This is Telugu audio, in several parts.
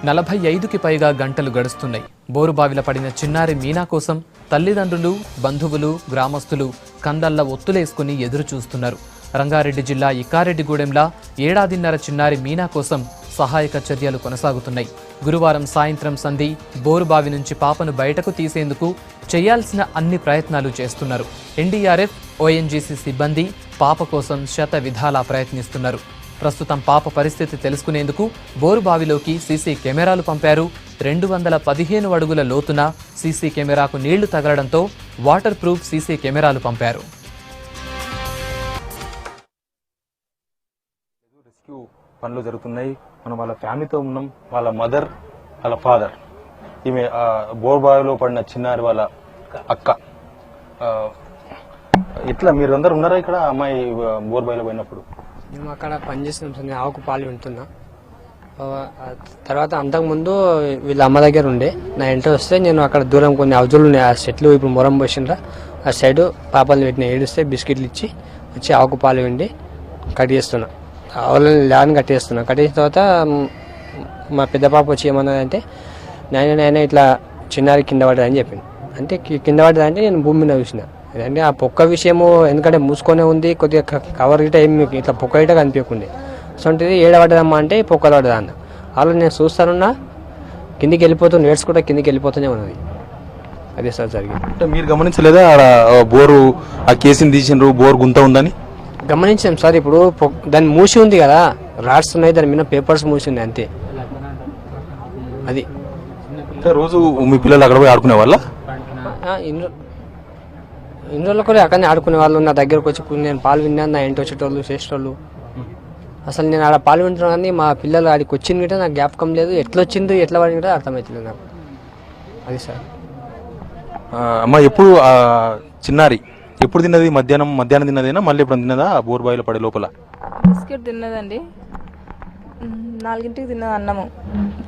45కి పైగా గంటలు గడుస్తున్నాయి. బోరుబావిల పడిన చిన్నారి మీనా కోసం తల్లిదండ్రులు, బంధువులు, గ్రామస్తులు కందల్ల ఒత్తులేసుకుని ఎదురు చూస్తున్నారు. రంగారెడ్డి జిల్లా ఇక్కారెడ్డిగూడెంలా ఏడాదిన్నర చిన్నారి మీనా కోసం సహాయక చర్యలు కొనసాగుతున్నాయి. గురువారం సాయంత్రం సంధి బోరుబావి నుంచి పాపను బయటకు తీసేందుకు చేయాల్సిన అన్ని ప్రయత్నాలు చేస్తున్నారు. ఎన్డీఆర్ఎఫ్, ఓఎన్జీసీ సిబ్బంది పాప కోసం శత విధాలా ప్రయత్నిస్తున్నారు. ప్రస్తుతం పాప పరిస్థితి తెలుసుకునేందుకు బోరుబావిలోకి సీసీ కెమెరాలు పంపారు. 215 అడుగుల లోతున సీసీ కెమెరాకు నీళ్లు తగలడంతో వాటర్ ప్రూఫ్ సీసీ కెమెరాలు పంపారు. రెస్క్యూ పనులు జరుగుతున్నాయి. మనం వాళ్ళ ఫ్యామిలీతో ఉన్నాం. వాళ్ళ మదర్, వాళ్ళ ఫాదర్, ఈమె బోరుబావిలో పడిన చిన్నారి వాళ్ళ అక్క. ఇట్లా మీరు అందరు ఉన్నారా ఇక్కడ? అమ్మాయి బోరుబావిలో పోయినప్పుడు మేము అక్కడ పనిచేస్తున్నాం. ఆవుకు పాలు వింటున్నా. తర్వాత అంతకుముందు వీళ్ళ అమ్మ దగ్గర ఉండే నా ఇంట్లో వస్తే నేను అక్కడ దూరం కొన్ని హౌజులు ఉన్నాయి. ఆ చెట్లు ఇప్పుడు మొరం పోసిండ్రా ఆ సైడ్ పాపాలను పెట్టిన ఏడిస్తే బిస్కెట్లు ఇచ్చి వచ్చి ఆవుకు పాలు విండి కట్ చేస్తున్నా. ఆవులని ల్యాన్ కట్టేస్తున్నా. కట్టేసిన తర్వాత మా పెద్ద పాప వచ్చి ఏమన్నదంటే నాయన ఇట్లా చిన్నారి కింద పడ్డదని చెప్పింది. అంటే కింద పడ్డదంటే నేను భూమి మీద చూసిన. అంటే ఆ పొక్క విషయము ఎందుకంటే మూసుకొనే ఉంది, కొద్దిగా కవర్ గిట ఏమి ఇట్లా పొక్క గిట కనిపించకుండే. సొంటిది ఏడబడ్డదమ్మా అంటే పొక్కలు పడ్డదా అన్న. అలా నేను చూస్తానున్నా కిందికి వెళ్ళిపోతూ నేర్చుకుంటా కిందికి వెళ్ళిపోతూనే ఉన్నది. అదే సార్ జరిగింది. అంటే మీరు గమనించలేదా బోరు ఆ కేసుని తీసిండ్రు, బోరు గుంత ఉందని? గమనించాం సార్. ఇప్పుడు దాన్ని మూసి ఉంది కదా, రాడ్స్ ఉన్నాయి, దాని మీద పేపర్స్ మూసి ఉన్నాయి అంతే. అది రోజు మీ పిల్లలు అక్కడ పోయి ఆడుకునే వాళ్ళ? ఇన్ని రోజులు కూడా అక్కడనే ఆడుకునే వాళ్ళు. నా దగ్గరకు వచ్చి నేను పాలు విన్నాను, నా ఇంటి వచ్చేటోళ్ళు చేసేటోళ్ళు. అసలు నేను ఆడ పాలు వింటున్నా కానీ మా పిల్లలు ఆడికి వచ్చింది గిట్ట నాకు జ్ఞాపకం లేదు. ఎట్లా వచ్చింది ఎట్లా పడింది కూడా అర్థమవుతుంది నాకు. అది సార్. అమ్మ ఎప్పుడు చిన్నారి ఎప్పుడు తిన్నది? మధ్యాహ్నం తిన్నదేనా? మళ్ళీ ఎప్పుడు తిన్నదా బోరుబావిలో పడే లోపల? బిస్కెట్ తిన్నదండి. 4ంటికి తిన్నది అన్నము.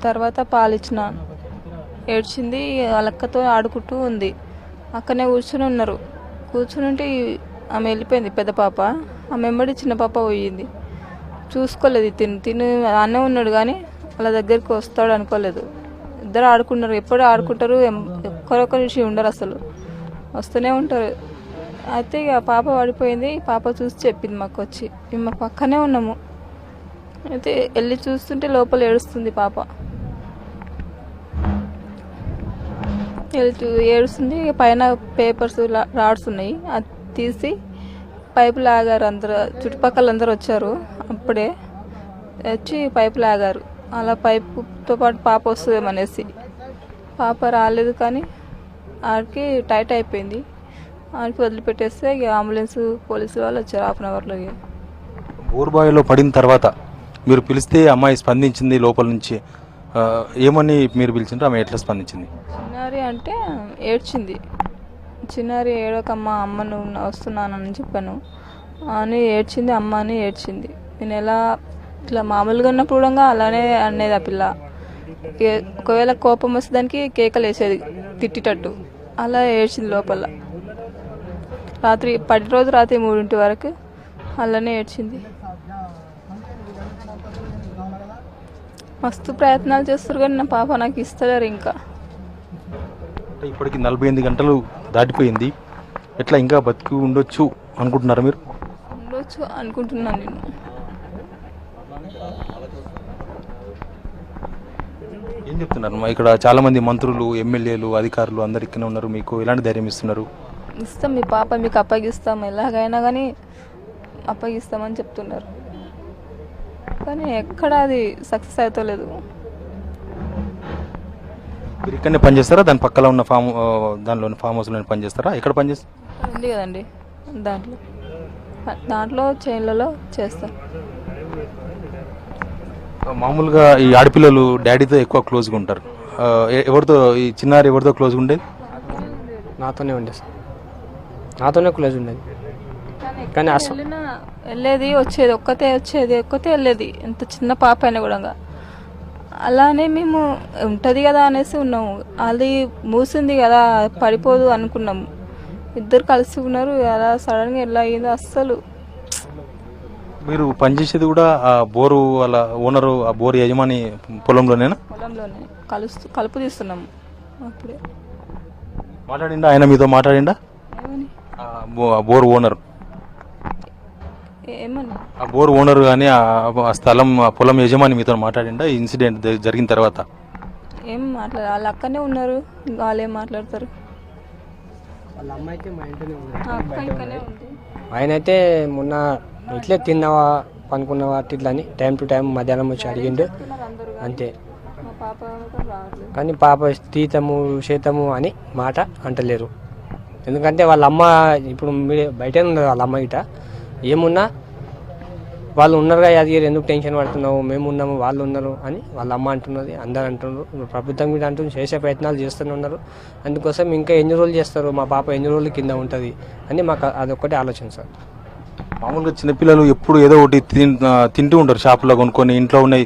తర్వాత పాలు ఇచ్చిన, ఏడ్చింది. అలక్కతో ఆడుకుంటూ ఉంది. అక్కడనే కూర్చుని ఉన్నారు. కూర్చుని ఉంటే ఆమె వెళ్ళిపోయింది పెద్ద పాప. ఆమె వెంబడి చిన్న పాప పోయింది. చూసుకోలేదు. తిని అన్నే ఉన్నాడు కానీ వాళ్ళ దగ్గరికి వస్తాడు అనుకోలేదు. ఇద్దరు ఆడుకున్నారు. ఎప్పుడు ఆడుకుంటారు, ఒక్కరొకరి విషయం ఉండరు, అసలు వస్తూనే ఉంటారు. అయితే ఇక పాప పడిపోయింది. పాప చూసి చెప్పింది మాకు వచ్చి. మేము మా పక్కనే ఉన్నాము. అయితే వెళ్ళి చూస్తుంటే లోపల ఏడుస్తుంది పాప. ఏడుస్తుంది. పైన పేపర్స్ రాడ్స్ ఉన్నాయి. అది తీసి పైపు లాగారు. అందరూ చుట్టుపక్కల అందరూ వచ్చారు. అప్పుడే వచ్చి పైపు లాగారు. అలా పైపుతో పాటు పాప వస్తుందేమనేసి. పాప రాలేదు కానీ ఆడికి టైట్ అయిపోయింది. ఆడికి వదిలిపెట్టేస్తే ఇక అంబులెన్స్ పోలీసు వాళ్ళు వచ్చారు 1/2 అవర్లో. బోరుబావిలో పడిన తర్వాత మీరు పిలిస్తే అమ్మాయి స్పందించింది లోపల నుంచి. ఏమని మీరు పిలిచిండ్రు? ఆమె ఎట్లా స్పందించింది? చిన్నారి అంటే ఏడ్చింది. చిన్నారి ఏడోకమ్మ, అమ్మ నువ్వు వస్తున్నానని చెప్పాను అని ఏడ్చింది. అమ్మ అని ఏడ్చింది. నేను ఎలా ఇట్లా మామూలుగా ఉన్నప్పుడు కూడా అలానే అనేది ఆ పిల్ల. ఒకవేళ కోపం వస్తే దానికి కేకలు వేసేది తిట్టేటట్టు. అలా ఏడ్చింది లోపల. రోజు రాత్రి 3 వరకు అలానే ఏడ్చింది. మస్తు ప్రయత్నాలు చేస్తారు కానీ నా పాప నాకు ఇస్తలేరు ఇంకా. ఇప్పటికి 48 గంటలు దాటిపోయింది. ఎట్లా ఇంకా బతికి ఉండొచ్చు అనుకుంటున్నారా మీరు? ఉండొచ్చు అనుకుంటున్నాను నేను. ఏం చెప్తున్నారు? ఇక్కడ చాలా మంది మంత్రులు, ఎమ్మెల్యేలు, అధికారులు అందరు ఇక్కడే ఉన్నారు. మీకు ఎలాంటి ధైర్యం ఇస్తున్నారు? ఇస్తాం, మీ పాప మీకు అప్పగిస్తాం, ఎలాగైనా కానీ అప్పగిస్తామని చెప్తున్నారు. కానీ ఎక్కడ అది సక్సెస్ అవుతలేదు. మీరు ఇక్కడనే పనిచేస్తారా? దాని పక్కన ఉన్న దానిలోని ఫామ్ హౌస్లో పనిచేస్తారా? ఎక్కడ పనిచేస్తారు? ఉంది కదండి, దాంట్లో చైన్లలో చేస్తాం. మామూలుగా ఈ ఆడపిల్లలు డాడీతో ఎక్కువ క్లోజ్గా ఉంటారు. ఎవరితో ఈ చిన్నారి ఎవరితో క్లోజ్గా ఉండేది? నాతోనే ఉండేది సార్. నాతోనే క్లోజ్ ఉండేది. కానీ వెళ్ళేది వచ్చేది ఒక్కతే వెళ్ళేది. ఎంత చిన్న పాప అయినా కూడా అలానే మేము ఉంటుంది కదా అనేసి ఉన్నాము. అది మూసింది కదా పడిపోదు అనుకున్నాము. ఇద్దరు కలిసి ఉన్నారు. అలా సడన్గా ఎలా అయ్యిందో అస్సలు మీరు పనిచేసేది కూడా ఆ బోరు వాళ్ళ ఓనరు ఆ బోరు యజమాని పొలంలోనేనా? పొలంలోనే కలుపు తీస్తున్నాము అప్పుడే. మాట్లాడిండా ఆయన మీతో మాట్లాడిండా? ఏమని ఆ బోరు ఓనర్ ఏమని ఆ బోరు ఓనర్ కానీ ఆ స్థలం ఆ పొలం యజమాని మీతో మాట్లాడిండా ఈ ఇన్సిడెంట్ జరిగిన తర్వాత? ఏం మాట్లాడారు, వాళ్ళు అక్కడనే ఉన్నారు, వాళ్ళు ఏం మాట్లాడతారు. వాళ్ళ అమ్మ అయితే మా ఇంట్లోనే ఉంది. ఆ అక్క ఇక్కడనే ఉంది. ఆయన అయితే మొన్న ఇట్లే తిన్నావా పనుకున్నావా ఇట్లా అని టైం టు టైం మధ్యాహ్నం వచ్చి అడిగిండు అందరూ అంతే. మా పాప రావట్లేదు. కానీ పాప తీతము శేతము అని మాట అంటలేరు. ఎందుకంటే వాళ్ళ అమ్మ ఇప్పుడు మీరు బయటనే ఉన్నారు, వాళ్ళ అమ్మ గిట ఏమున్నా వాళ్ళు ఉన్నారుగా యాదగిరి ఎందుకు టెన్షన్ పడుతున్నావు, మేము ఉన్నాము వాళ్ళు ఉన్నారు అని వాళ్ళ అమ్మ అంటున్నది, అందరు అంటున్నారు. ప్రభుత్వం మీద అంటుంది, చేసే ప్రయత్నాలు చేస్తూనే ఉన్నారు. అందుకోసం ఇంకా ఎన్ని రోజులు చేస్తారు, మా పాప ఎన్ని రోజులు కింద ఉంటుంది అని మాకు అదొక్కటే ఆలోచన సార్. మామూలుగా చిన్నపిల్లలు ఎప్పుడు ఏదో ఒకటి తింటూ ఉంటారు షాపులో కొనుక్కొని. ఇంట్లో ఉన్నాయి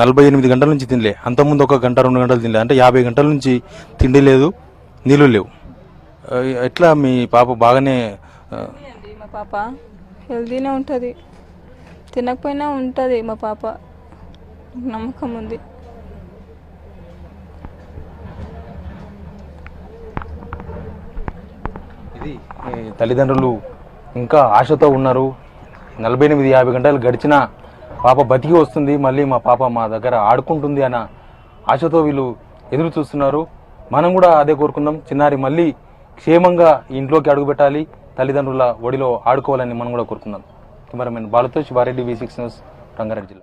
48 గంటల నుంచి తినలే, అంతకుముందు 1 గంట 2 గంటలు తినలే, అంటే 50 గంటల నుంచి తిండి లేదు, నీళ్ళు లేవు. ఎట్లా మీ పాప బాగానే అండి మా పాప హెల్తీనే ఉంటుంది, తినకపోయినా ఉంటుంది మా పాప, నమ్మకం ఉంది. ఇది తల్లిదండ్రులు ఇంకా ఆశతో ఉన్నారు. 48-50 గంటలు గడిచినా పాప బతికి వస్తుంది, మళ్ళీ మా పాప మా దగ్గర ఆడుకుంటుంది అన్న ఆశతో వీళ్ళు ఎదురు చూస్తున్నారు. మనం కూడా అదే కోరుకుందాం, చిన్నారి మళ్ళీ క్షేమంగా ఇంట్లోకి అడుగుపెట్టాలి, తల్లిదండ్రుల ఒడిలో ఆడుకోవాలని మనం కూడా కోరుకుందాం. కెమెరామెన్ బాలుతో శివారెడ్డి, V6 న్యూస్, రంగారెడ్డి జిల్లా.